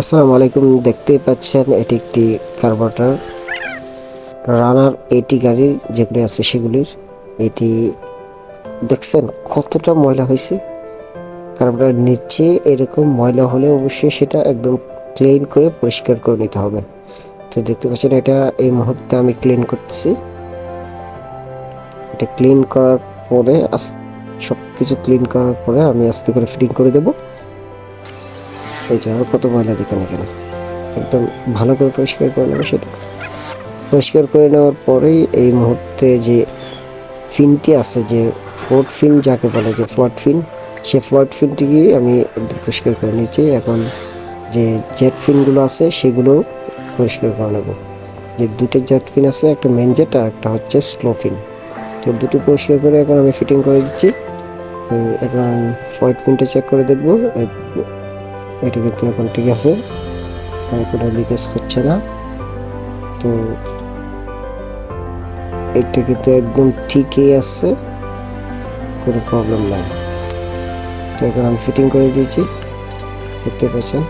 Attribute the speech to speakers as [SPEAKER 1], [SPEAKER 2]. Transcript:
[SPEAKER 1] আসসালামু আলাইকুম। দেখতেই পাচ্ছেন এটি একটি কার্বোরেটর রানার 80 গাড়ি যেগুলি আছে সেগুলির এটি দেখছেন কতটা ময়লা হয়েছে। কার্বোরেটর নিচে এরকম ময়লা হলে অবশ্যই সেটা একদম ক্লিন করে পরিষ্কার করে নিতে হবে। তো দেখতে পাচ্ছেন এটা এই মুহূর্তে আমি ক্লিন করতেছি। এটা ক্লিন করার পরে সব কিছু ক্লিন করার পরে আমি আস্তে করে ফিটিং করে দেবো। এটা আর কত ময়লা দেখেন এখানে, একদম ভালো করে পরিষ্কার করে নেবো। সেটা পরিষ্কার করে নেওয়ার পরেই এই মুহূর্তে যে ফিনটি আছে, যে ফ্লোট ফিন যাকে বলে, যে ফ্লোট ফিন, সে ফ্লোট ফিনটিকে আমি একদম পরিষ্কার করে নিয়েছি। এখন যে জেট ফিনগুলো আছে সেগুলো পরিষ্কার করে নেব। যে দুটো জেট ফিন আছে, একটা মেন জেট আর একটা হচ্ছে স্লো ফিন। তো দুটো পরিষ্কার করে এখন আমি ফিটিং করে দিচ্ছি। এখন ফ্লোট ফিনটা চেক করে দেখব, এটা কিন্তু এখন ঠিক আছে, কোনো লিকেজ হচ্ছে না। তো এটা কিন্তু একদম ঠিকই আছে, কোনো প্রবলেম নাই। তো এখন আমি ফিটিং করে দিয়েছি, দেখতে পাচ্ছেন।